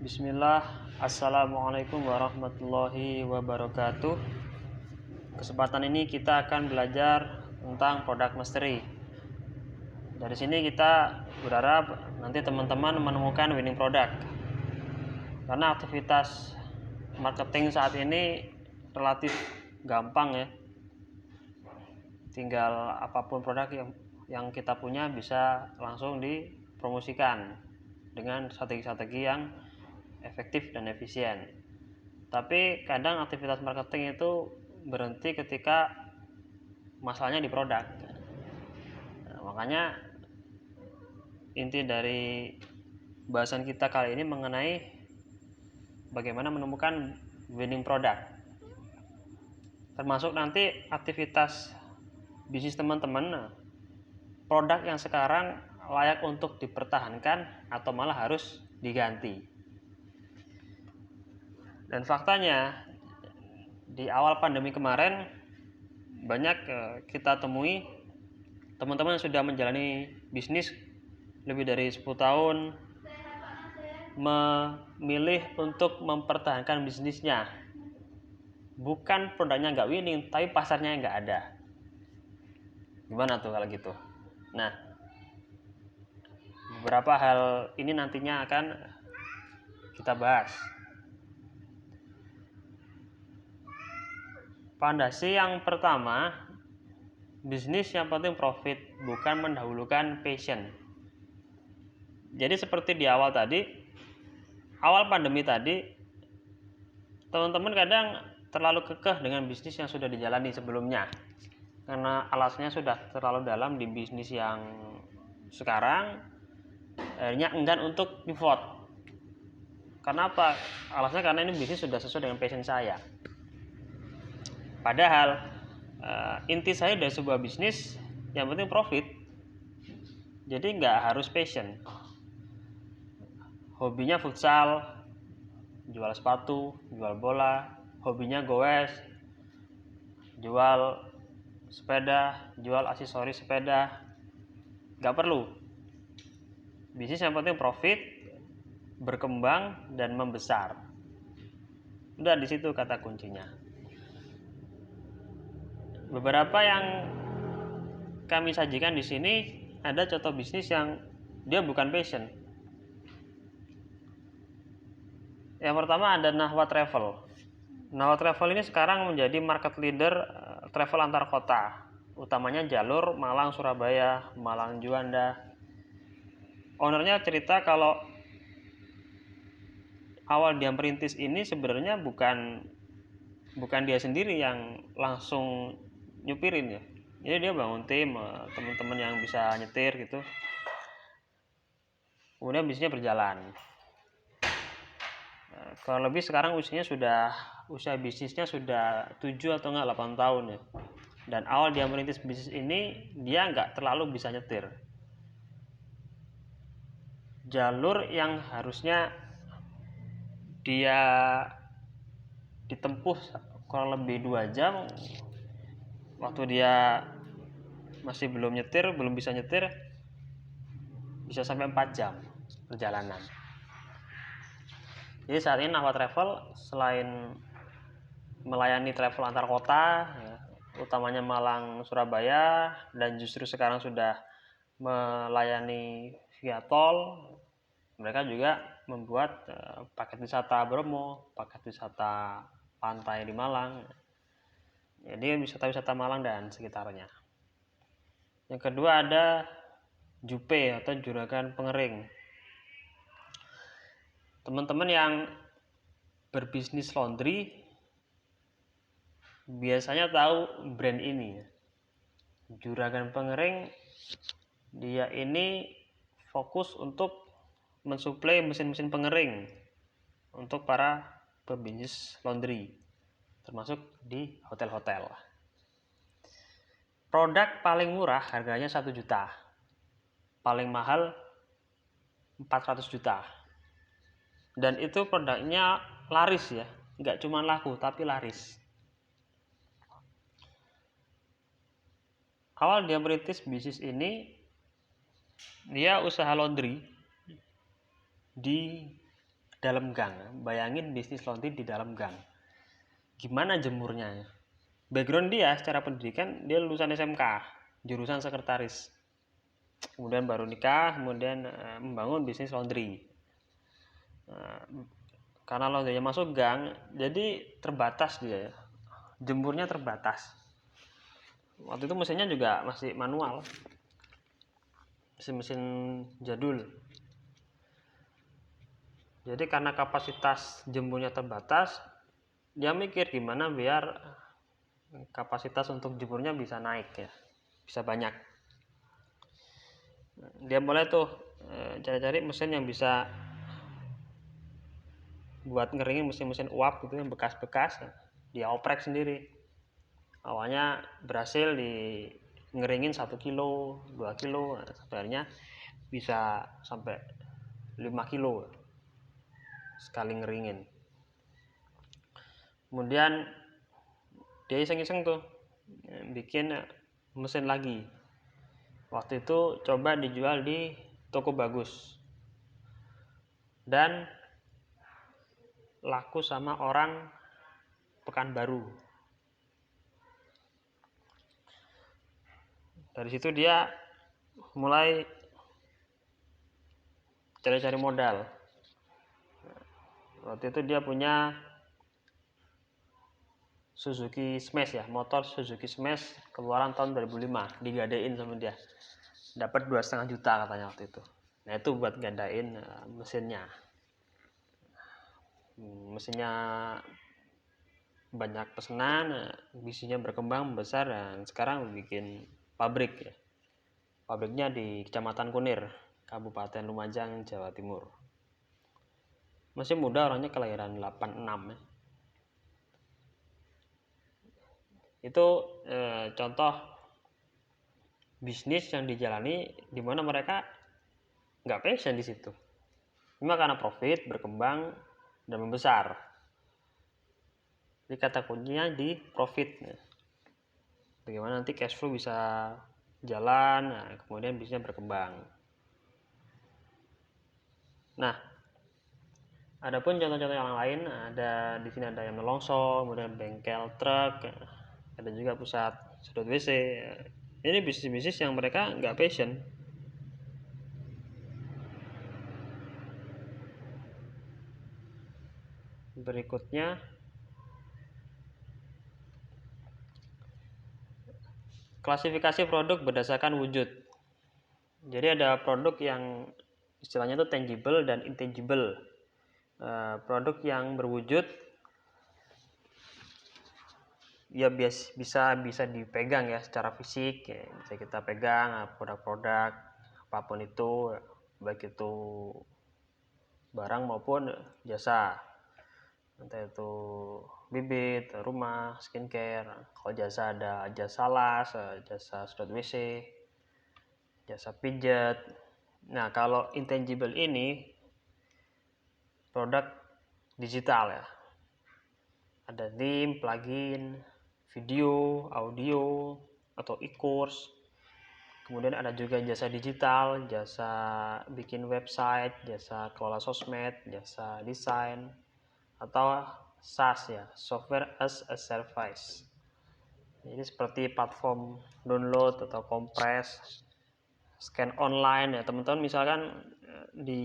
Bismillah, Assalamualaikum warahmatullahi wabarakatuh. Kesempatan ini kita akan belajar tentang product mastery. Dari sini kita berharap nanti teman-teman menemukan winning product. Karena aktivitas marketing saat ini relatif gampang ya. Tinggal apapun produk yang kita punya bisa langsung dipromosikan dengan strategi-strategi yang efektif dan efisien. Tapi kadang aktivitas marketing itu berhenti ketika masalahnya di produk. Makanya inti dari bahasan kita kali ini mengenai bagaimana menemukan winning product. Termasuk nanti aktivitas bisnis teman-teman, produk yang sekarang layak untuk dipertahankan atau malah harus diganti. Dan faktanya di awal pandemi kemarin banyak kita temui teman-teman yang sudah menjalani bisnis lebih dari 10 tahun memilih untuk mempertahankan bisnisnya. Bukan produknya nggak winning, tapi pasarnya nggak ada. Gimana tuh kalau gitu? Nah, beberapa hal ini nantinya akan kita bahas. Fondasi yang pertama, bisnis yang penting profit, bukan mendahulukan passion. Jadi seperti di awal pandemi tadi, teman-teman kadang terlalu kekeh dengan bisnis yang sudah dijalani sebelumnya. Karena alasannya sudah terlalu dalam di bisnis yang sekarang, akhirnya enggan untuk pivot. Karena apa? Alasannya karena ini bisnis sudah sesuai dengan passion saya. Padahal inti saya dari sebuah bisnis yang penting profit. Jadi nggak harus passion. Hobinya futsal, jual sepatu, jual bola. Hobinya goes, jual sepeda, jual aksesoris sepeda. Nggak perlu. Bisnis yang penting profit, berkembang dan membesar. Udah di situ kata kuncinya. Beberapa yang kami sajikan di sini ada contoh bisnis yang dia bukan passion. Yang pertama ada Nahwa Travel. Nahwa Travel ini sekarang menjadi market leader travel antar kota, utamanya jalur Malang Surabaya, Malang Juanda. Ownernya cerita kalau awal dia merintis ini sebenarnya bukan dia sendiri yang langsung nyupirin ya. Jadi dia bangun tim, teman-teman yang bisa nyetir gitu. Kemudian bisnisnya berjalan. Kalau lebih sekarang usia bisnisnya sudah 7 atau enggak 8 tahun ya. Dan awal dia merintis bisnis ini dia nggak terlalu bisa nyetir. Jalur yang harusnya dia ditempuh kurang lebih 2 jam, waktu dia masih belum bisa nyetir, bisa sampai 4 jam perjalanan. Jadi saat ini Nahwa Travel selain melayani travel antar kota, ya, utamanya Malang Surabaya, dan justru sekarang sudah melayani via tol, mereka juga membuat paket wisata Bromo, paket wisata pantai di Malang. Jadi wisata Malang dan sekitarnya. Yang kedua ada Jupe atau Juragan Pengering. Teman-teman yang berbisnis laundry biasanya tahu brand ini ya. Juragan Pengering dia ini fokus untuk mensuplai mesin-mesin pengering untuk para pebisnis laundry, termasuk di hotel-hotel. Produk paling murah harganya 1 juta, paling mahal 400 juta. Dan itu produknya laris ya, nggak cuma laku tapi laris. Awal dia merintis bisnis ini, dia usaha laundry di dalam gang. Bayangin bisnis laundry di dalam gang. Gimana jemurnya? Background dia secara pendidikan, dia lulusan SMK, jurusan sekretaris. Kemudian baru nikah, kemudian membangun bisnis laundry. Karena laundrynya masuk gang, jadi terbatas dia ya. Jemurnya terbatas. Waktu itu mesinnya juga masih manual, mesin jadul. Jadi karena kapasitas jemurnya terbatas, dia mikir gimana biar kapasitas untuk jemurnya bisa naik ya, bisa banyak. Dia mulai tuh cari-cari mesin yang bisa buat ngeringin, mesin uap gitu yang bekas-bekas, dia oprek sendiri. Awalnya berhasil di ngeringin 1 kilo, 2 kilo, sebenarnya bisa sampai 5 kilo sekali ngeringin. Kemudian dia iseng-iseng tuh bikin mesin lagi. Waktu itu coba dijual di toko bagus dan laku sama orang Pekanbaru. Dari situ dia mulai cari-cari modal. Waktu itu dia punya Suzuki Smash ya, motor Suzuki Smash keluaran tahun 2005, digadein sama dia. Dapat 2,5 juta katanya waktu itu. Nah itu buat gandain mesinnya. Mesinnya banyak pesanan, bisnisnya berkembang besar dan sekarang bikin pabrik ya. Pabriknya di Kecamatan Kunir, Kabupaten Lumajang, Jawa Timur. Masih muda orangnya, kelahiran 86 ya. Itu contoh bisnis yang dijalani di mana mereka nggak passion di situ. Cuma karena profit, berkembang dan membesar. Jadi kata kuncinya di profit. Bagaimana nanti cash flow bisa jalan, nah, kemudian bisnisnya berkembang. Nah, adapun contoh-contoh yang lain, ada di sini ada yang nolongso, kemudian bengkel truk, ada juga pusat sedot WC. Ini bisnis-bisnis yang mereka nggak passion. Berikutnya klasifikasi produk berdasarkan wujud. Jadi ada produk yang istilahnya itu tangible dan intangible. Produk yang berwujud ya bisa dipegang ya secara fisik ya, bisa kita pegang produk-produk apapun itu, baik itu barang maupun jasa, entah itu bibit, rumah, skincare. Kalau jasa ada jasa las, jasa sedot WC, jasa pijat. Nah kalau intangible ini produk digital ya, ada theme, plugin, video, audio, atau e-course. Kemudian ada juga jasa digital, jasa bikin website, jasa kelola sosmed, jasa desain, atau SaaS ya, software as a service. Jadi seperti platform download atau kompres, scan online ya teman-teman. Misalkan di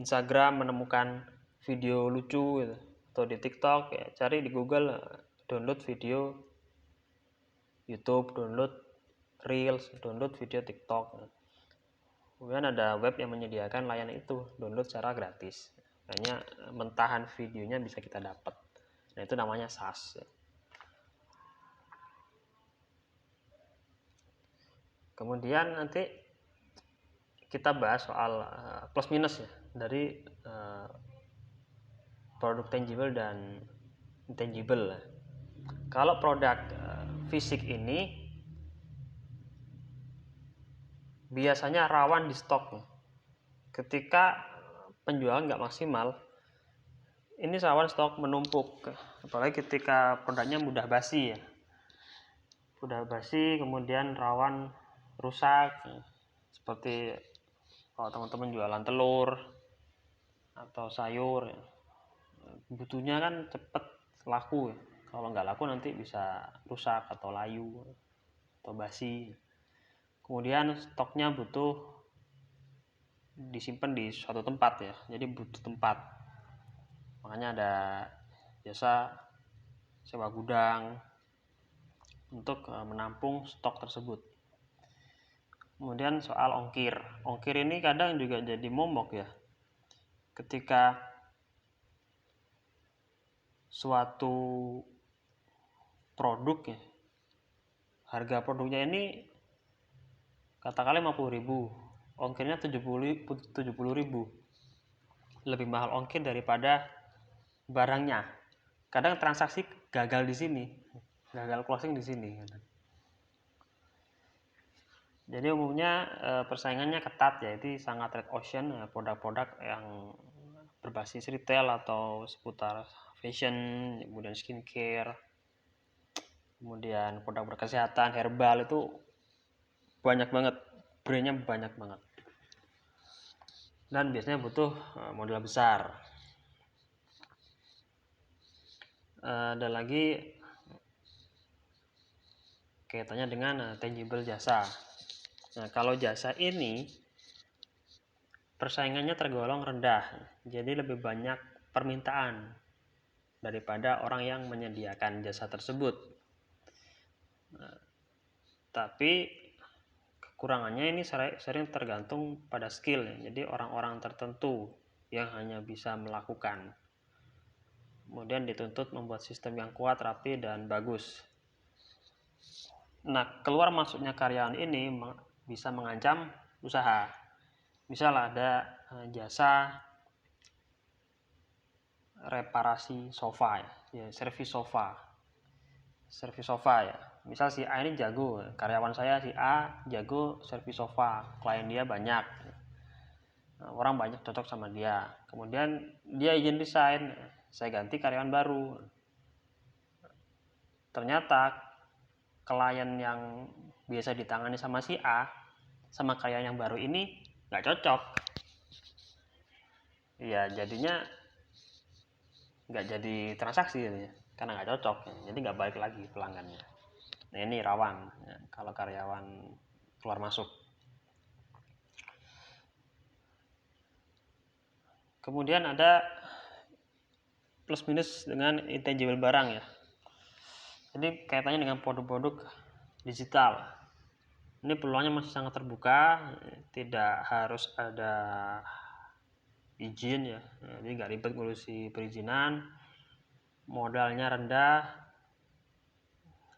Instagram menemukan video lucu gitu, atau di TikTok ya, cari di Google, download video YouTube, download Reels, download video TikTok. Kemudian ada web yang menyediakan layanan itu, download secara gratis. Hanya mentahan videonya bisa kita dapat. Nah itu namanya SaaS. Kemudian nanti kita bahas soal plus minus ya dari produk tangible dan intangible. Kalau produk fisik ini biasanya rawan di stok. Ketika penjualan nggak maksimal, ini rawan stok menumpuk. Apalagi ketika produknya mudah basi ya. Mudah basi, kemudian rawan rusak. Seperti kalau teman-teman jualan telur atau sayur ya. Butuhnya kan cepet laku ya. Kalau nggak laku nanti bisa rusak atau layu atau basi. Kemudian stoknya butuh disimpan di suatu tempat ya, jadi butuh tempat. Makanya ada jasa sewa gudang untuk menampung stok tersebut. Kemudian soal ongkir. Ongkir ini kadang juga jadi momok ya. Ketika suatu produk ya, harga produknya ini katakanlah 50.000, ongkirnya 70.000. Lebih mahal ongkir daripada barangnya. Kadang transaksi gagal di sini, gagal closing di sini. Jadi umumnya persaingannya ketat ya, itu sangat red ocean, produk-produk yang berbasis retail atau seputar fashion, kemudian skincare, kemudian produk berkesehatan, herbal, itu banyak banget, brandnya banyak banget. Dan biasanya butuh modal besar. Ada lagi kaitannya dengan tangible jasa. Nah, kalau jasa ini persaingannya tergolong rendah, jadi lebih banyak permintaan daripada orang yang menyediakan jasa tersebut. Nah, tapi kekurangannya ini sering tergantung pada skill ya. Jadi orang-orang tertentu yang hanya bisa melakukan. Kemudian dituntut membuat sistem yang kuat, rapi, dan bagus. Nah, keluar masuknya karyawan ini bisa mengancam usaha. Misal ada jasa reparasi sofa ya, servis sofa ya. Misal si A ini jago, karyawan saya si A jago servis sofa, klien dia banyak, orang banyak cocok sama dia. Kemudian dia izin resign, saya ganti karyawan baru. Ternyata klien yang biasa ditangani sama si A sama karyawan yang baru ini nggak cocok. Ya jadinya nggak jadi transaksi ya, karena nggak cocok ya. Jadi nggak balik lagi pelanggannya. Nah ini rawan ya, kalau karyawan keluar masuk. Kemudian ada plus minus dengan intangible barang ya. Jadi kaitannya dengan produk-produk digital. Ini peluangnya masih sangat terbuka, tidak harus ada izin ya. Jadi nggak ribet ngurusi perizinan, modalnya rendah,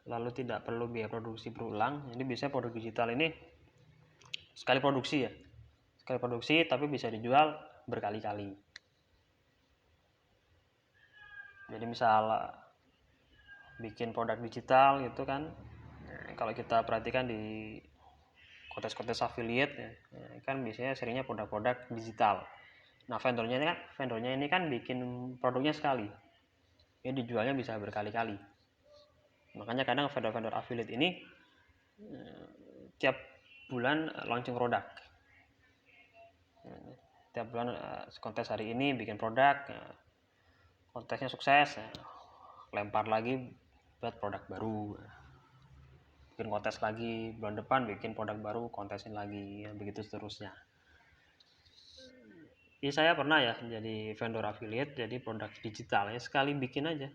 lalu tidak perlu biaya produksi berulang. Jadi biasanya produk digital ini sekali produksi tapi bisa dijual berkali-kali. Jadi misal bikin produk digital gitu kan, kalau kita perhatikan di kontes-kontes affiliate ya, kan biasanya seringnya produk-produk digital. Nah vendornya ini kan bikin produknya sekali, ya dijualnya bisa berkali-kali. Makanya kadang vendor-vendor affiliate ini tiap bulan launching produk. Tiap bulan kontes hari ini bikin produk, kontesnya sukses, lempar lagi buat produk baru, bikin kontes lagi, bulan depan bikin produk baru, kontesin lagi, begitu seterusnya. Ya saya pernah ya jadi vendor affiliate, jadi produk digital ya, sekali bikin aja,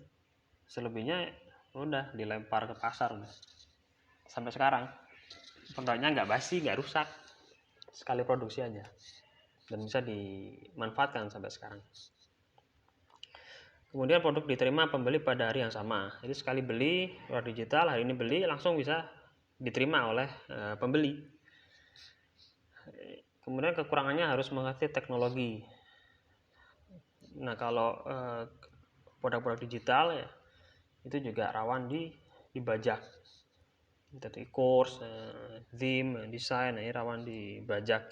selebihnya udah dilempar ke pasar udah. Sampai sekarang produknya nggak basi, nggak rusak, sekali produksi aja dan bisa dimanfaatkan sampai sekarang. Kemudian produk diterima pembeli pada hari yang sama. Jadi sekali beli produk digital, hari ini beli langsung bisa diterima oleh pembeli. Kemudian kekurangannya harus mengerti teknologi. Nah kalau produk-produk digital ya itu juga rawan dibajak. Jadi e-course, theme, desain ini rawan dibajak.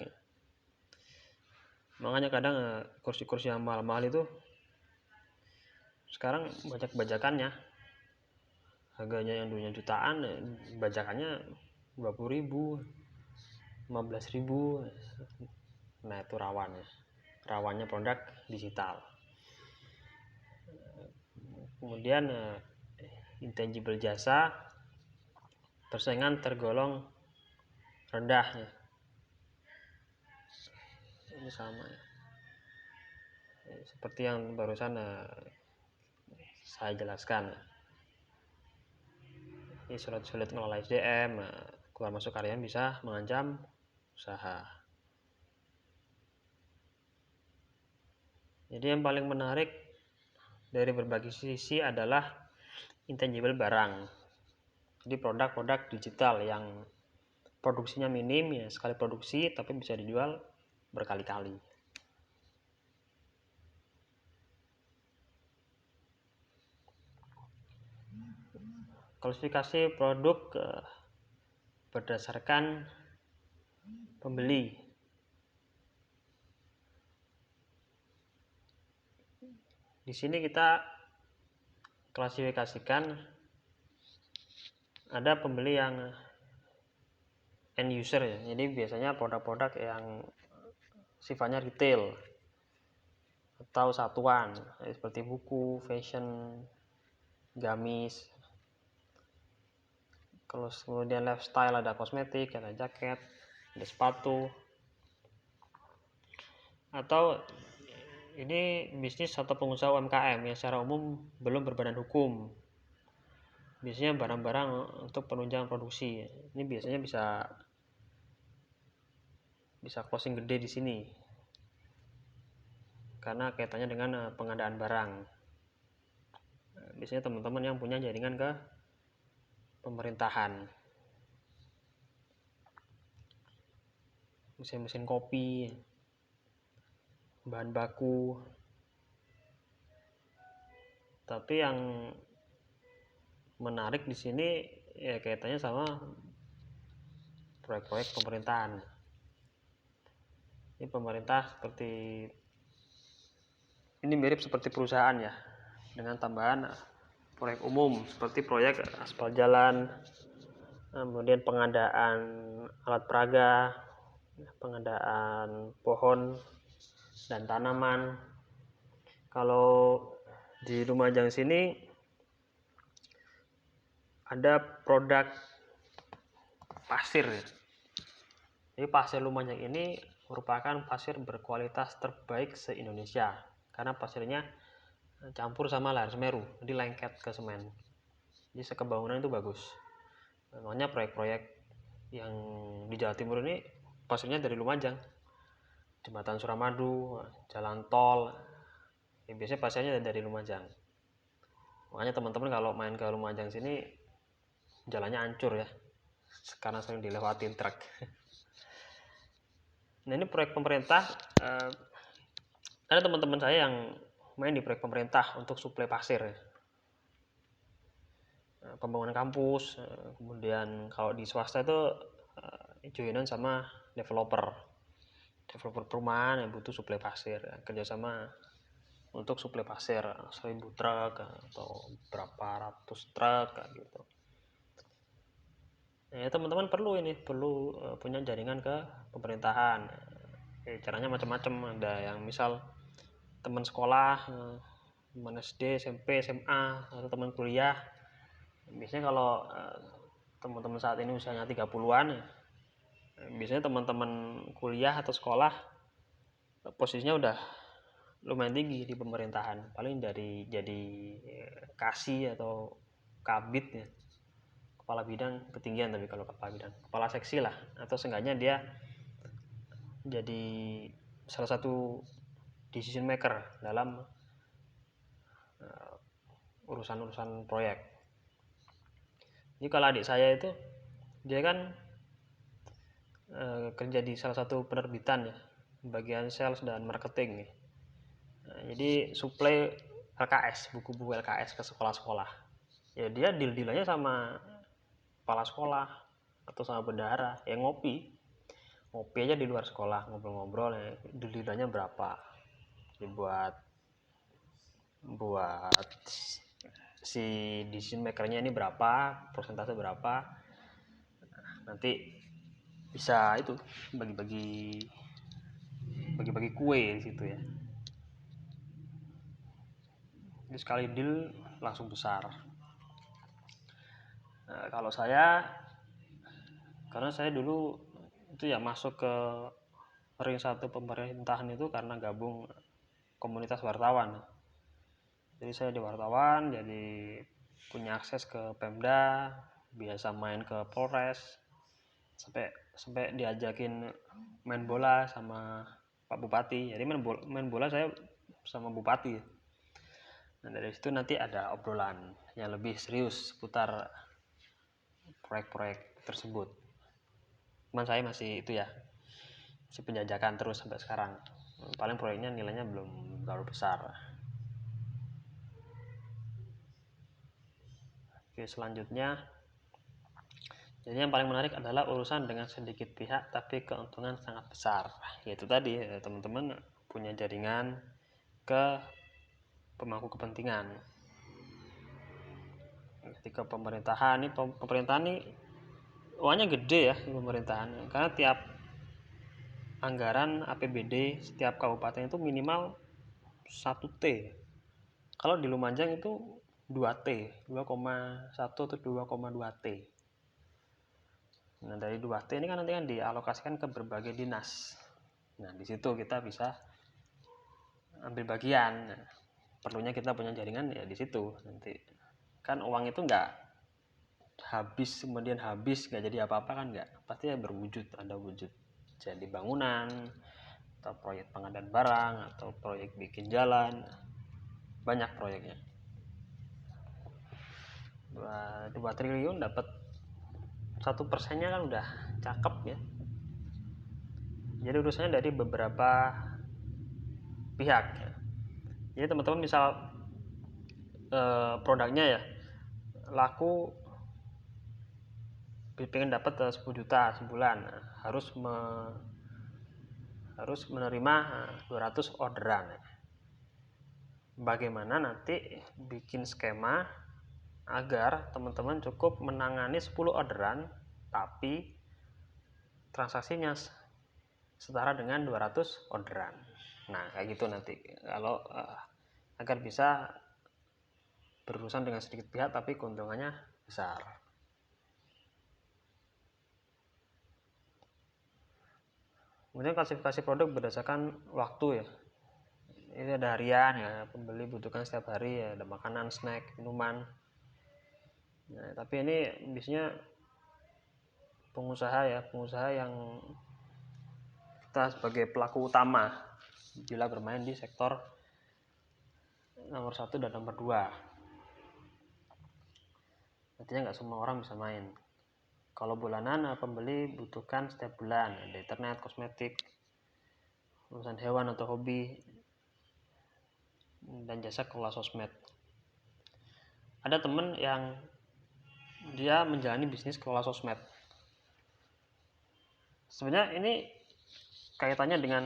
Makanya kadang kursi-kursi yang mahal-mahal itu sekarang banyak bajakannya, harganya yang dulunya jutaan, bajakannya 20.000, 15.000. Nah itu rawan ya. rawannya produk digital. Kemudian intangible jasa, persaingan tergolong rendah ya. Ini sama ya. Seperti yang barusan saya jelaskan. Ini sulit ngelola SDM, keluar masuk karyawan bisa mengancam usaha. Jadi yang paling menarik dari berbagai sisi adalah intangible barang. Jadi produk-produk digital yang produksinya minim ya, sekali produksi tapi bisa dijual berkali-kali. Klasifikasi produk berdasarkan pembeli. Di sini kita klasifikasikan ada pembeli yang end user ya. Jadi biasanya produk-produk yang sifatnya retail atau satuan seperti buku, fashion, gamis. Kemudian lifestyle, ada kosmetik, ada jaket, ada sepatu. Atau ini bisnis atau pengusaha UMKM yang secara umum belum berbadan hukum. Biasanya barang-barang untuk penunjang produksi. Ini biasanya bisa closing gede di sini. Karena kaitannya dengan pengadaan barang. Biasanya teman-teman yang punya jaringan ke pemerintahan, mesin-mesin kopi, bahan baku. Tapi yang menarik di sini ya kaitannya sama proyek-proyek pemerintahan. Ini pemerintah ini mirip seperti perusahaan ya, dengan tambahan proyek umum seperti proyek aspal jalan, kemudian pengadaan alat peraga, pengadaan pohon dan tanaman. Kalau di Lumajang sini ada produk pasir. Jadi pasir Lumajang ini merupakan pasir berkualitas terbaik se-Indonesia karena pasirnya campur sama lahar Semeru, jadi lengket ke semen. Jadi sekebangunan itu bagus. Makanya proyek-proyek yang di Jawa Timur ini pasirnya dari Lumajang, jembatan Suramadu, jalan tol, ya biasanya pasirnya dari Lumajang. Makanya teman-teman kalau main ke Lumajang sini jalannya hancur ya, karena sering dilewatin truk. Nah ini proyek pemerintah, ada teman-teman saya yang main di proyek pemerintah untuk suplai pasir ya. Pembangunan kampus, kemudian kalau di swasta itu joinan sama developer perumahan yang butuh suplai pasir, kerjasama untuk suplai pasir 1000 truk atau berapa ratus truk gitu. Ya teman-teman perlu punya jaringan ke pemerintahan. Caranya macam-macam, ada yang misal teman sekolah, teman SD, SMP, SMA, atau teman kuliah. Biasanya kalau teman-teman saat ini usianya 30-an ya, biasanya teman-teman kuliah atau sekolah posisinya udah lumayan tinggi di pemerintahan, paling jadi kasih atau kabid ya, kepala bidang ketinggian. Tapi kalau kepala seksi lah, atau seenggaknya dia jadi salah satu decision maker dalam urusan-urusan proyek. Jadi kalau adik saya itu dia kan kerja di salah satu penerbitan ya, bagian sales dan marketing. Jadi suplai LKS, buku-buku LKS ke sekolah-sekolah. Ya dia deal-dealannya sama kepala sekolah atau sama bendahara, yang ngopi aja di luar sekolah, ngobrol-ngobrol ya, deal-dealannya berapa. Jadi buat si decision makernya ini berapa, persentase berapa, nanti bisa itu bagi-bagi bagi-bagi kue di situ ya. Jadi sekali deal langsung besar. Nah, kalau saya, karena saya dulu itu ya masuk ke ring 1 pemerintahan itu karena gabung komunitas wartawan. Jadi saya di wartawan, jadi punya akses ke Pemda, biasa main ke Polres, sampai diajakin main bola sama Pak Bupati. Jadi main bola saya sama Bupati. Nah, dari situ nanti ada obrolan yang lebih serius seputar proyek-proyek tersebut. Cuman saya masih itu ya, masih penjajakan terus sampai sekarang. Paling proyeknya nilainya belum terlalu besar. Oke, selanjutnya, jadi yang paling menarik adalah urusan dengan sedikit pihak tapi keuntungan sangat besar. Yaitu tadi teman-teman punya jaringan ke pemangku kepentingan. Ketika pemerintahan ini uangnya gede ya di pemerintahan, karena tiap anggaran APBD setiap kabupaten itu minimal 1 T. Kalau di Lumajang itu 2 T, 2,1 atau 2,2 T. Nah, dari 2 T ini kan nanti kan dialokasikan ke berbagai dinas. Nah, di situ kita bisa ambil bagian. Nah, perlunya kita punya jaringan ya di situ nanti. Kan uang itu nggak habis kemudian nggak jadi apa-apa kan, nggak, pasti ya berwujud, ada wujud jadi bangunan atau proyek pengadaan barang atau proyek bikin jalan, banyak proyeknya. 2 triliun dapat 1%-nya kan udah cakep ya. Jadi urusannya dari beberapa pihak ya. Jadi teman-teman misal produknya ya laku, pengen dapat 10 juta sebulan, harus menerima 200 orderan. Bagaimana nanti bikin skema agar teman-teman cukup menangani 10 orderan tapi transaksinya setara dengan 200 orderan. Nah, kayak gitu nanti kalau agar bisa berurusan dengan sedikit pihak tapi keuntungannya besar. Kemudian klasifikasi produk berdasarkan waktu ya. Ini ada harian ya, pembeli butuhkan setiap hari ya, ada makanan, snack, minuman. Nah, tapi ini biasanya pengusaha yang kita sebagai pelaku utama bila bermain di sektor nomor 1 dan nomor 2. Artinya nggak semua orang bisa main. Kalau bulanan, pembeli butuhkan setiap bulan, ada internet, kosmetik, urusan hewan atau hobi, dan jasa kelola sosmed. Ada temen yang dia menjalani bisnis kelola sosmed. Sebenarnya ini kaitannya dengan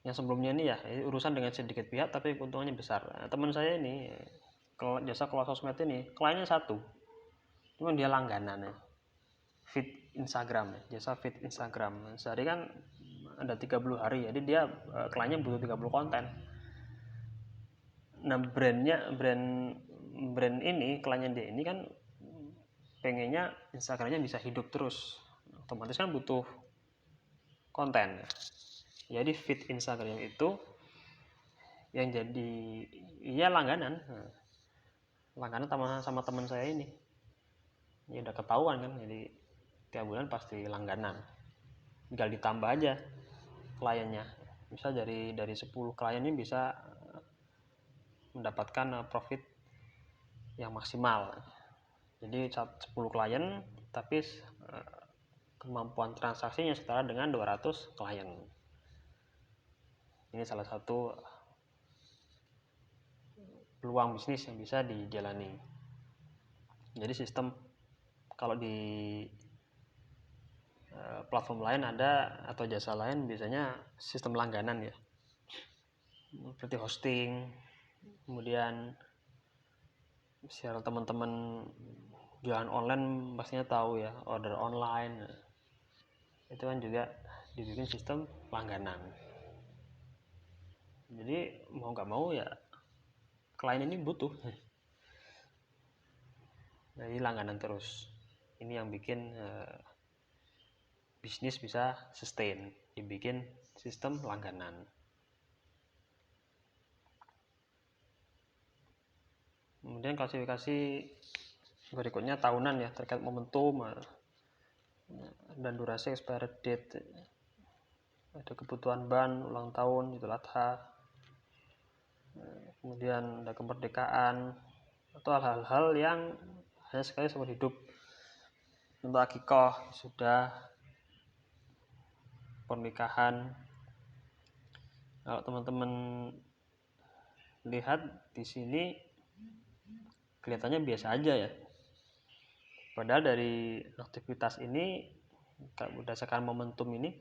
yang sebelumnya ini ya, urusan dengan sedikit pihak tapi keuntungannya besar. Nah, teman saya ini jasa kelola sosmed ini kliennya 1, cuma dia langganan ya, feed Instagram ya, jasa feed Instagram. Sehari kan ada 30 hari, jadi dia kliennya butuh 30 konten. Nah, brand ini, kliennya dia ini kan pengennya Instagramnya bisa hidup terus, otomatis kan butuh konten. Jadi feed Instagram itu yang jadi langganan sama teman saya ini. Ya udah ketahuan kan, jadi tiap bulan pasti langganan. Tinggal ditambah aja kliennya. Misal dari 10 klien ini bisa mendapatkan profit yang maksimal. Jadi 10 klien tapi kemampuan transaksinya setara dengan 200 klien. Ini salah satu peluang bisnis yang bisa dijalani. Jadi sistem kalau di platform lain ada atau jasa lain biasanya sistem langganan ya, seperti hosting, kemudian share teman-teman jualan online pastinya tahu ya, order online itu kan juga dibikin sistem langganan. Jadi mau nggak mau ya klien ini butuh jadi langganan terus. Ini yang bikin bisnis bisa sustain, dibikin sistem langganan. Kemudian klasifikasi berikutnya tahunan ya, terkait momentum dan durasi expiry date. Ada kebutuhan ban, ulang tahun, Idul Adha, kemudian ada kemerdekaan, atau hal-hal yang hanya sekali seumur hidup. Untuk akikah, sudah pernikahan. Kalau teman-teman lihat di sini kelihatannya biasa aja ya. Padahal dari aktivitas ini berdasarkan momentum ini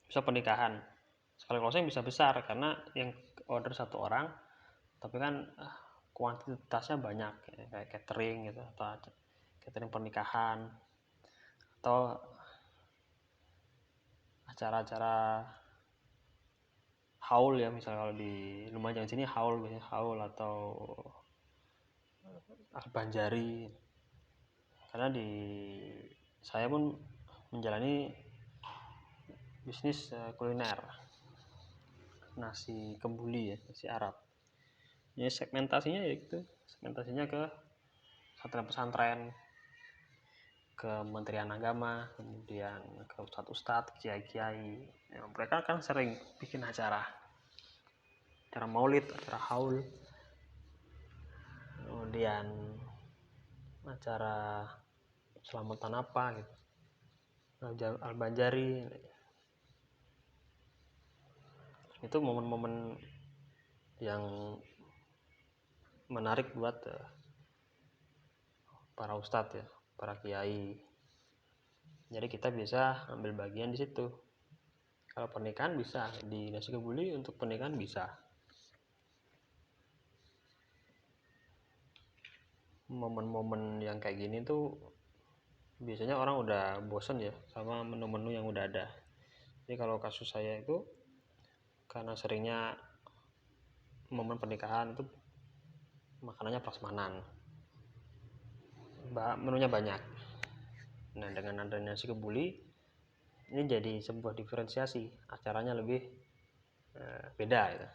bisa pernikahan. Sekali closing bisa besar karena yang order satu orang, tapi kan kuantitasnya banyak kayak catering gitu, atau catering pernikahan, atau acara-acara haul ya, misalnya kalau di Lumajang sini haul, biasanya haul atau Al-Banjari. Karena di saya pun menjalani bisnis kuliner nasi kembuli ya, nasi Arab. Jadi segmentasinya ya gitu, segmentasinya ke pesantren, ke Kementerian Agama, kemudian ke ustadz-ustadz, kiai-kiai. Ya, mereka kan sering bikin acara maulid, acara haul, kemudian acara selamatan apa gitu, Al-Banjari. Itu momen-momen yang menarik buat para ustadz ya, para kiai. Jadi kita bisa ambil bagian di situ. Kalau pernikahan bisa, di nasi kebuli untuk pernikahan bisa. Momen-momen yang kayak gini tuh biasanya orang udah bosen ya sama menu-menu yang udah ada. Jadi kalau kasus saya itu karena seringnya momen pernikahan itu makanannya prasmanan, menunya banyak. Nah dengan adanya nasi kebuli ini jadi sebuah diferensiasi, acaranya lebih beda gitu.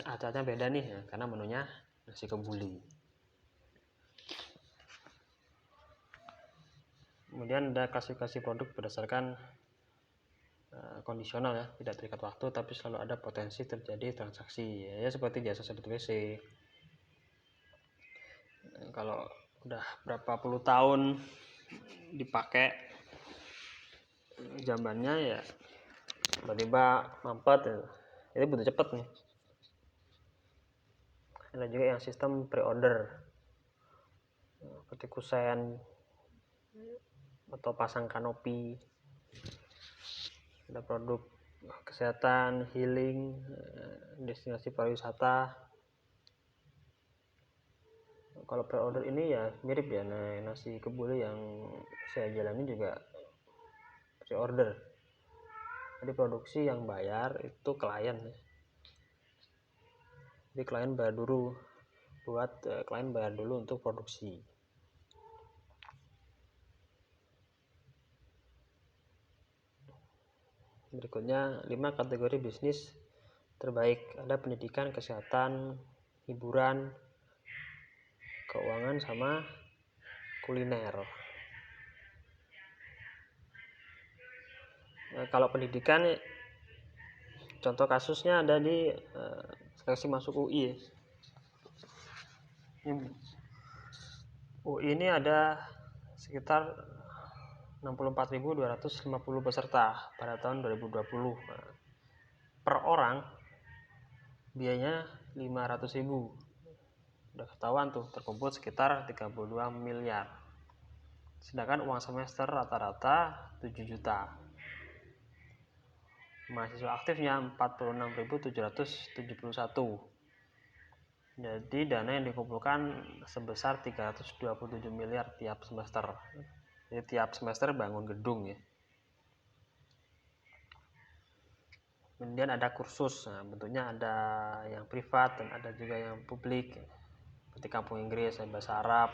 Acaranya beda nih ya, karena menunya nasi kebuli. Kemudian ada klasifikasi produk berdasarkan kondisional ya, tidak terikat waktu tapi selalu ada potensi terjadi transaksi ya, seperti jasa sedot WC. Kalau udah berapa puluh tahun dipakai jambannya ya tiba-tiba mampet ya. Jadi butuh cepet nih. Ada juga yang sistem pre-order seperti kusen atau pasang kanopi. Ada produk kesehatan, healing, destinasi pariwisata. Kalau pre-order ini ya mirip ya, nasi kebuli yang saya jalani juga pre-order. Jadi produksi yang bayar itu klien ya. Jadi klien bayar dulu untuk produksi. Berikutnya 5 kategori bisnis terbaik. Ada pendidikan, kesehatan, hiburan, keuangan, sama kuliner. Kalau pendidikan, contoh kasusnya ada di seleksi masuk UI ya. UI ini ada sekitar 64.250 peserta pada tahun 2020. Per orang biayanya 500.000. Udah ketahuan tuh, terkumpul sekitar 32 miliar. Sedangkan uang semester rata-rata 7 juta. Mahasiswa aktifnya 46.771. Jadi dana yang dikumpulkan sebesar 327 miliar tiap semester. Jadi tiap semester bangun gedung ya. Kemudian ada kursus, nah, bentuknya ada yang privat dan ada juga yang publik, seperti Kampung Inggris, bahasa Arab.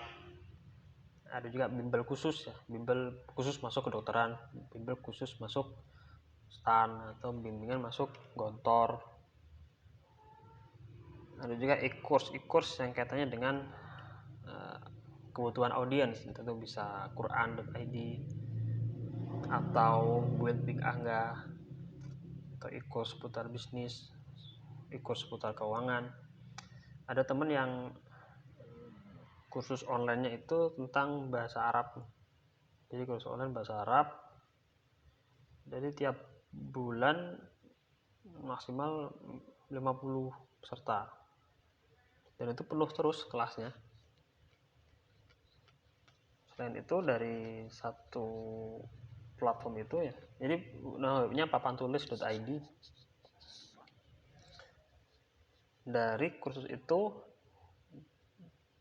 Ada juga bimbel khusus ya, bimbel khusus masuk kedokteran, bimbel khusus masuk STAN atau bimbingan masuk gontor. Ada juga e-course yang kaitannya dengan kebutuhan audiens, tentu bisa Quran.id atau Build Big Angga, atau e-course seputar bisnis, e-course seputar keuangan. Ada teman yang kursus online-nya itu tentang bahasa Arab. Jadi kursus online bahasa Arab. Jadi tiap bulan maksimal 50 peserta. Dan itu penuh terus kelasnya. Selain itu dari satu platform itu ya. Jadi namanya papantulis.id. Dari kursus itu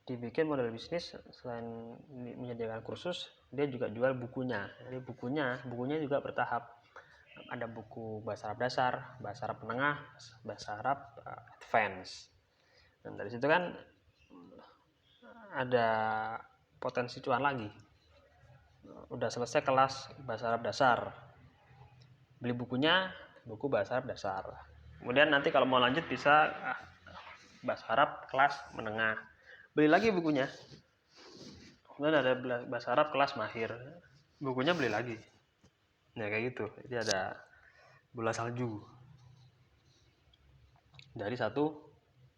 dibikin model bisnis. Selain menyediakan kursus, dia juga jual bukunya. Jadi bukunya juga bertahap. Ada buku bahasa Arab dasar, bahasa Arab menengah, bahasa Arab advance. Dan dari situ kan ada potensi cuan lagi. Udah selesai kelas bahasa Arab dasar, beli bukunya, buku bahasa Arab dasar. Kemudian nanti kalau mau lanjut bisa bahasa Arab kelas menengah, beli lagi bukunya. Kemudian ada bahasa Arab kelas mahir, bukunya beli lagi. Nah kayak gitu. Jadi ada bola salju dari satu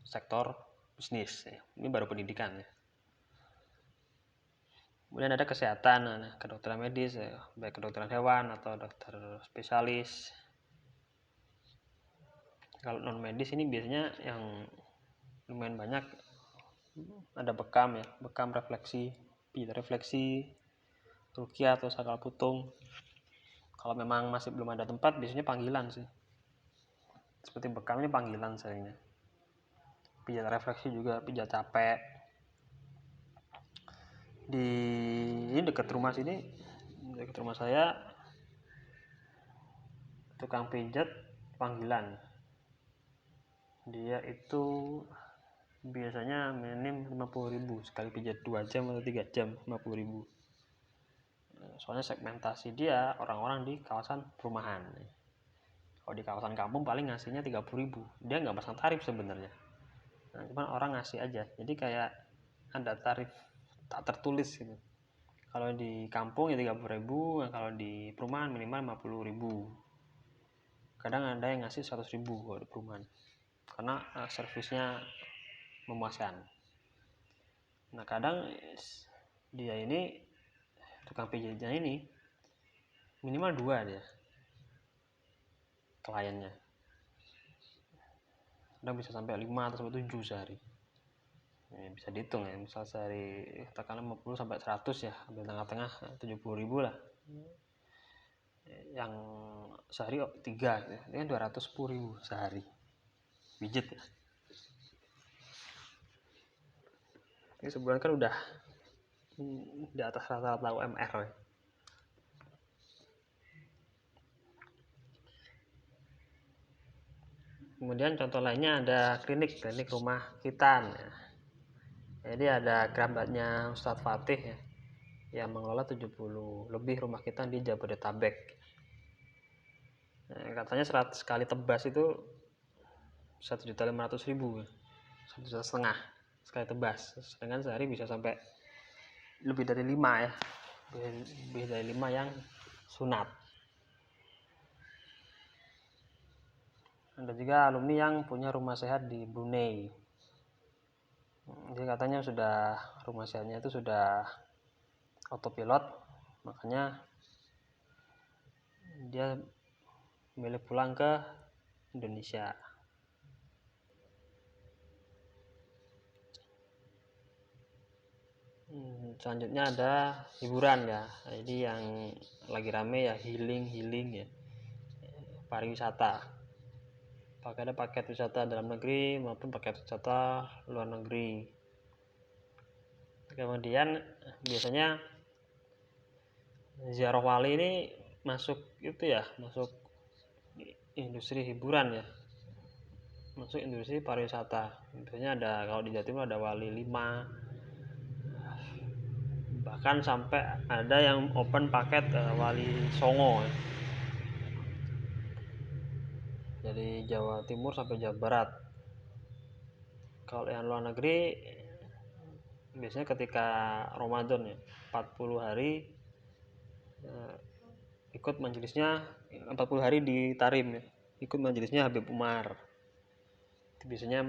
sektor bisnis. Ini baru pendidikan ya. Kemudian ada kesehatan, kedokteran medis, baik kedokteran hewan atau dokter spesialis. Kalau non medis ini biasanya yang lumayan banyak, ada bekam ya, bekam refleksi, pijat refleksi, ruqyah atau sakal putung. Kalau memang masih belum ada tempat, biasanya panggilan sih. Seperti bekam ini panggilan seringnya. Pijat refleksi juga, pijat capek. Ini dekat rumah sini, dekat rumah saya, tukang pijat panggilan. Dia itu biasanya minim 50.000 sekali pijat 2 jam atau 3 jam, 50.000. Soalnya segmentasi dia orang-orang di kawasan perumahan. Kalau di kawasan kampung paling ngasihnya 30.000. Dia nggak pasang tarif sebenarnya. Nah, cuman orang ngasih aja. Jadi kayak ada tarif tak tertulis gitu. Kalau di kampung ya 30.000, kalau di perumahan minimal 50.000. Kadang ada yang ngasih 100.000 kalau di perumahan. Karena servisnya memuaskan. Nah kadang dia ini, tukang pijatnya ini minimal 2 dia kliennya. Kadang bisa sampai 5 atau sampai 7 sehari. Ya, bisa dihitung ya, misal sehari katakanlah 50 sampai 100 ya, ambil tengah-tengah 70.000 lah. Yang sehari 3 ya, ini 210.000 sehari pijat ya. Ini sebulan kan udah di atas rata-rata UMR ya. Kemudian contoh lainnya ada klinik rumah hitan ya. Jadi ada kerabatnya Ustadz Fatih ya, yang mengelola 70 lebih rumah hitan di Jabodetabek. Nah, katanya 100 kali tebas itu 1.500.000, 1,5 juta sekali tebas. Sedangkan sehari bisa sampai lebih dari 5 ya, lebih dari 5 yang sunat. Ada juga alumni yang punya rumah sehat di Brunei. Jadi katanya rumah sehatnya itu sudah autopilot, makanya dia milih pulang ke Indonesia. Selanjutnya ada hiburan ya. Jadi yang lagi rame ya healing ya, pariwisata. Ada paket wisata dalam negeri maupun paket wisata luar negeri. Kemudian biasanya ziarah wali ini masuk industri hiburan ya, masuk industri pariwisata. Biasanya ada, kalau di Jatim ada Wali 5, bahkan sampai ada yang open paket Wali Songo ya. Dari Jawa Timur sampai Jawa Barat. Kalau yang luar negeri biasanya ketika Ramadan ya, 40 hari ikut majelisnya, 40 hari di Tarim ya, ikut majelisnya Habib Umar. Itu biasanya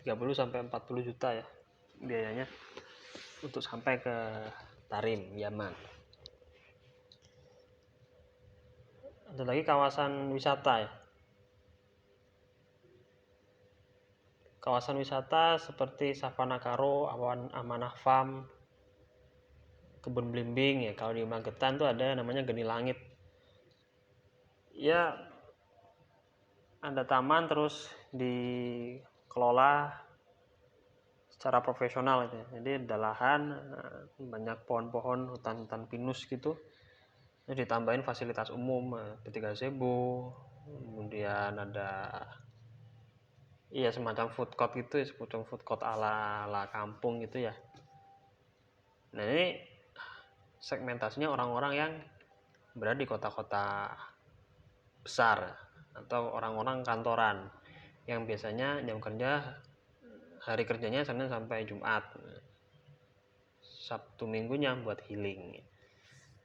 30 sampai 40 juta ya biayanya untuk sampai ke Tarim, Yaman. Ada lagi kawasan wisata ya. Kawasan wisata seperti Savana Karo, Amanah Farm, Kebun Blimbing ya. Kalau di Magetan tuh ada namanya Geni Langit. Ya, ada taman terus dikelola secara profesional gitu ya. Jadi ada lahan, banyak pohon-pohon, hutan-hutan pinus gitu. Jadi ditambahin fasilitas umum, seperti gazebo, kemudian ada semacam food court gitu ya, semacam food court ala kampung gitu ya. Nah, ini segmentasinya orang-orang yang berada di kota-kota besar atau orang-orang kantoran yang biasanya jam kerja, hari kerjanya Senin sampai Jumat, Sabtu Minggunya buat healing.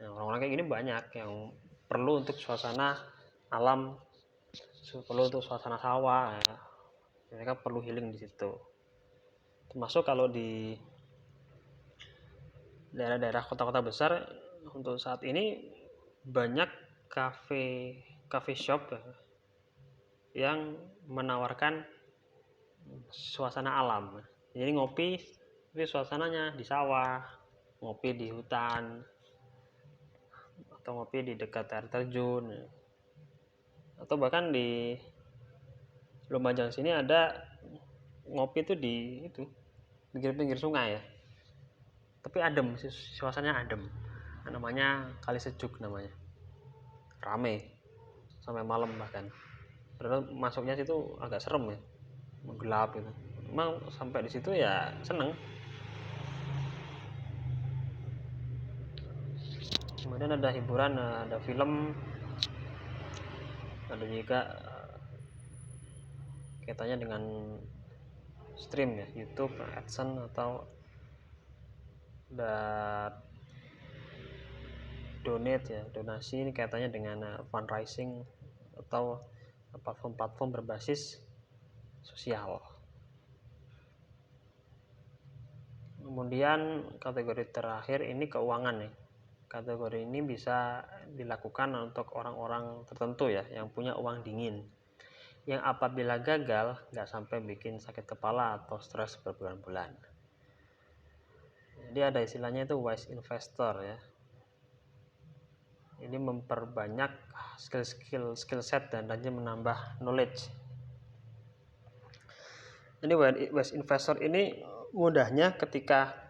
Nah, orang-orang kayak gini banyak yang perlu untuk suasana alam, perlu untuk suasana sawah ya. Mereka perlu healing di situ. Termasuk kalau di daerah-daerah kota-kota besar untuk saat ini banyak cafe shop ya, yang menawarkan suasana alam. Jadi ngopi, tapi suasananya di sawah, ngopi di hutan, atau ngopi di dekat air terjun, atau bahkan di Lumajang sini ada ngopi itu di pinggir-pinggir sungai ya. Tapi adem, suasananya adem. Namanya Kali Sejuk namanya. Rame sampai malam bahkan. Padahal masuknya situ agak serem ya, gelap gitu. Emang sampai di situ ya seneng. Kemudian ada hiburan, ada film, ada juga kaitannya dengan stream ya, YouTube, AdSense, atau ada donate ya, donasi. Ini kaitannya dengan fundraising atau platform-platform berbasis sosial. Kemudian kategori terakhir ini keuangan ya. Kategori ini bisa dilakukan untuk orang-orang tertentu ya, yang punya uang dingin, yang apabila gagal nggak sampai bikin sakit kepala atau stres berbulan-bulan. Jadi ada istilahnya itu wise investor ya. Ini memperbanyak skill set dan rajin menambah knowledge. Jadi wise investor ini mudahnya ketika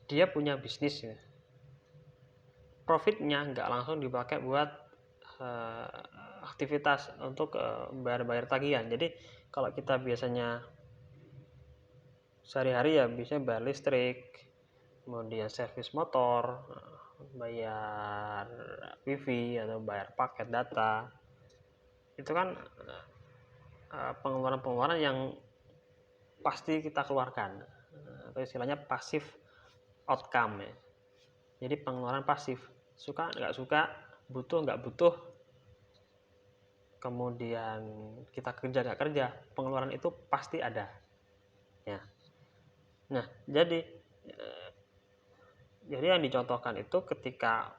dia punya bisnis ya, profitnya nggak langsung dipakai buat aktivitas untuk bayar tagihan. Jadi kalau kita biasanya sehari-hari ya biasanya bayar listrik, kemudian servis motor, bayar wifi atau bayar paket data, itu kan pengeluaran-pengeluaran yang pasti kita keluarkan, atau istilahnya passive outcome ya. Jadi pengeluaran pasif, suka nggak suka, butuh nggak butuh, kemudian kita kerja nggak kerja, pengeluaran itu pasti ada ya. Nah, jadi yang dicontohkan itu ketika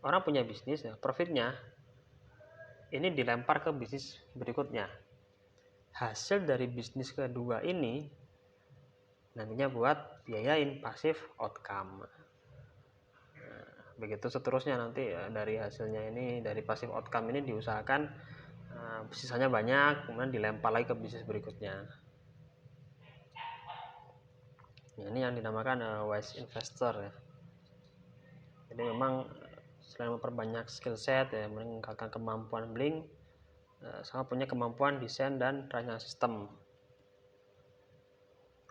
orang punya bisnis ya, profitnya ini dilempar ke bisnis berikutnya. Hasil dari bisnis kedua ini nantinya buat biayain passive outcome. Begitu seterusnya nanti ya, dari hasilnya ini, dari passive outcome ini diusahakan sisanya banyak, kemudian dilempar lagi ke bisnis berikutnya. Nah, ini yang dinamakan wise investor ya. Jadi memang selain memperbanyak skill set ya, meningkatkan kemampuan Blink, sama punya kemampuan desain dan rancang sistem.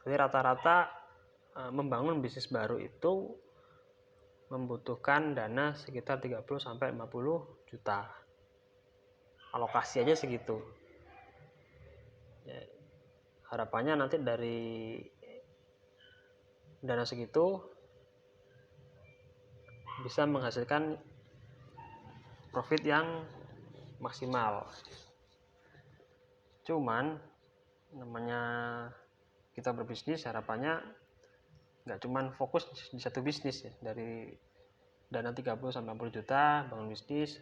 Jadi rata-rata membangun bisnis baru itu membutuhkan dana sekitar 30-50 juta. Alokasi aja segitu. Ya, harapannya nanti dari dana segitu bisa menghasilkan profit yang maksimal. Cuman namanya kita berbisnis, harapannya nggak cuman fokus di satu bisnis ya. Dari dana 30-50 juta bangun bisnis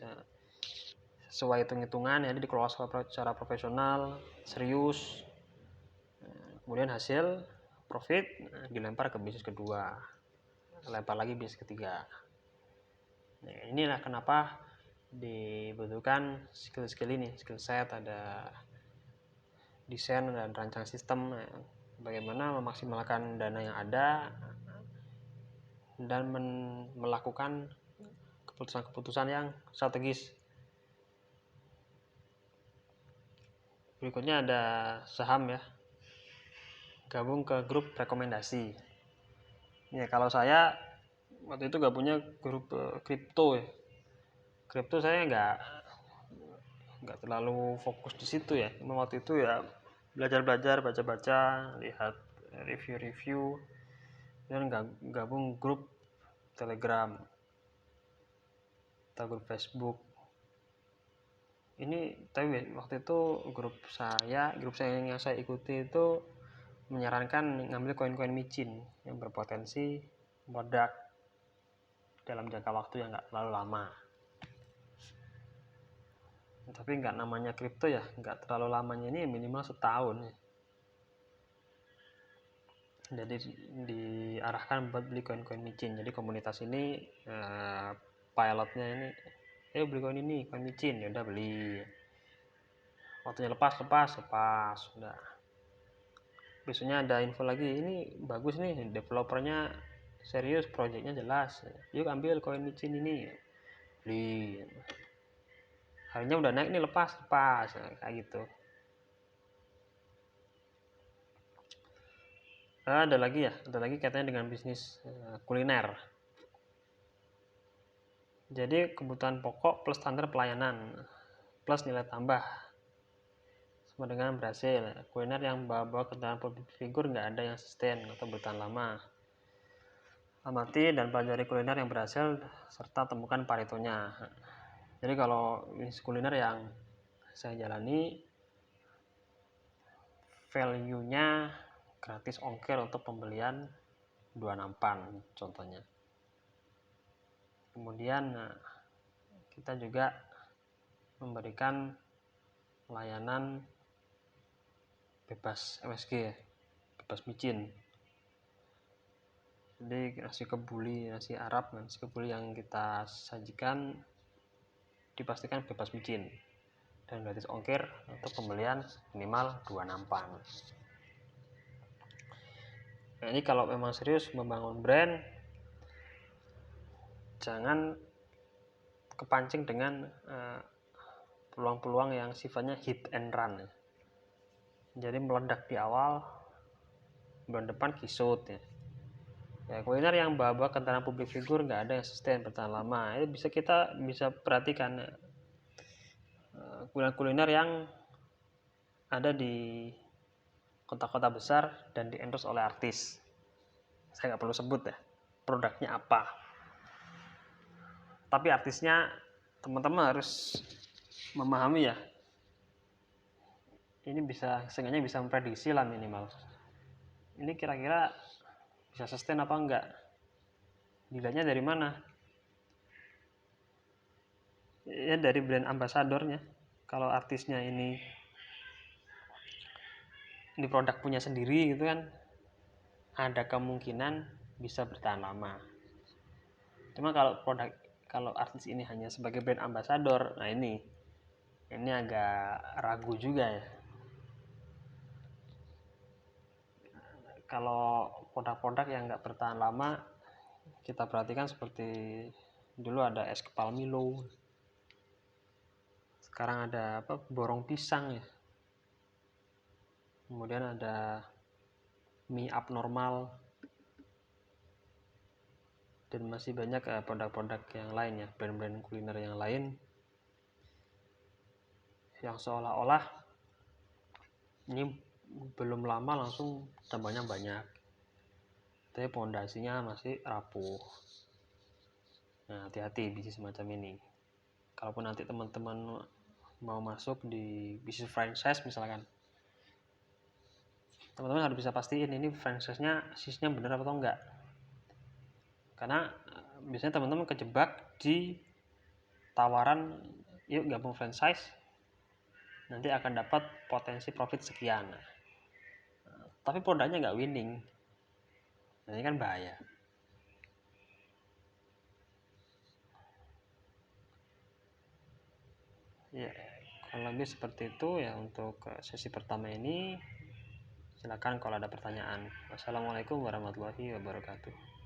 sesuai hitung-hitungan ya, dikelola secara profesional, serius, kemudian hasil profit dilempar ke bisnis kedua, lempar lagi bisnis ketiga. Nah, inilah kenapa dibutuhkan skill ini, skill set, ada desain dan rancang sistem, bagaimana memaksimalkan dana yang ada dan melakukan keputusan-keputusan yang strategis. Berikutnya ada saham ya, gabung ke grup rekomendasi. Ya, kalau saya waktu itu gak punya grup kripto ya. Kripto saya nggak terlalu fokus di situ ya. Cuma waktu itu ya belajar, baca-baca, lihat review-review, dan gabung grup Telegram atau grup Facebook. Ini tapi waktu itu grup saya yang saya ikuti itu menyarankan ngambil koin-koin micin yang berpotensi meledak dalam jangka waktu yang nggak terlalu lama. Tapi nggak namanya kripto ya, nggak terlalu lamanya, ini minimal setahun ya. Jadi diarahkan buat beli koin-koin micin. Jadi komunitas ini pilotnya ini, beli koin ini, koin micin, ya udah beli. Waktunya lepas, udah. Besoknya ada info lagi, ini bagus nih, developernya serius, proyeknya jelas, yuk ambil koin micin ini, beli. Harinya udah naik nih, lepas, kayak gitu. Ada lagi kaitannya dengan bisnis kuliner. Jadi kebutuhan pokok plus standar pelayanan plus nilai tambah sama dengan berhasil. Kuliner yang bawa kendaraan public figure nggak ada yang sustain atau bertahan lama. Amati dan pelajari kuliner yang berhasil serta temukan paretonya. Jadi kalau bisnis kuliner yang saya jalani, value-nya gratis ongkir untuk pembelian 2 nampan contohnya. Kemudian kita juga memberikan layanan bebas MSG, bebas micin. Jadi nasi kebuli, nasi Arab, nasi kebuli yang kita sajikan dipastikan bebas micin dan gratis ongkir untuk pembelian minimal 2 nampan. Nah, ini kalau memang serius membangun brand, jangan kepancing dengan peluang-peluang yang sifatnya hit and run. Jadi meledak di awal, bulan depan kisut ya. Ya, kuliner yang bawa kendaraan publik figur nggak ada yang sustain bertahan lama. Itu kita bisa perhatikan kuliner yang ada di kota-kota besar dan di endorse oleh artis. Saya nggak perlu sebut ya produknya apa. Tapi artisnya teman-teman harus memahami ya. Ini seenggaknya bisa memprediksi lah minimal. Ini kira-kira bisa sustain apa enggak? Dilihatnya dari mana? Ya dari brand ambasadornya. Kalau artisnya ini produk punya sendiri gitu kan, ada kemungkinan bisa bertahan lama. Cuma kalau artis ini hanya sebagai brand ambasador, nah ini agak ragu juga ya. Kalau produk-produk yang nggak bertahan lama, kita perhatikan seperti Dulu ada es kepal Milo, sekarang ada apa, borong pisang ya, kemudian ada mie abnormal, dan masih banyak produk-produk yang lain ya, brand-brand kuliner yang lain yang seolah-olah ini belum lama langsung tambahnya banyak, tapi pondasinya masih rapuh. Nah, hati-hati bisnis semacam ini. Kalaupun nanti teman-teman mau masuk di bisnis franchise misalkan, teman-teman harus bisa pastiin ini franchise-nya bisnisnya benar atau enggak. Karena biasanya teman-teman kejebak di tawaran yuk gabung franchise, nanti akan dapat potensi profit sekian. Tapi produknya nggak winning. Nah, ini kan bahaya. Ya, kalau lebih seperti itu ya untuk sesi pertama ini. Silakan kalau ada pertanyaan. Wassalamualaikum warahmatullahi wabarakatuh.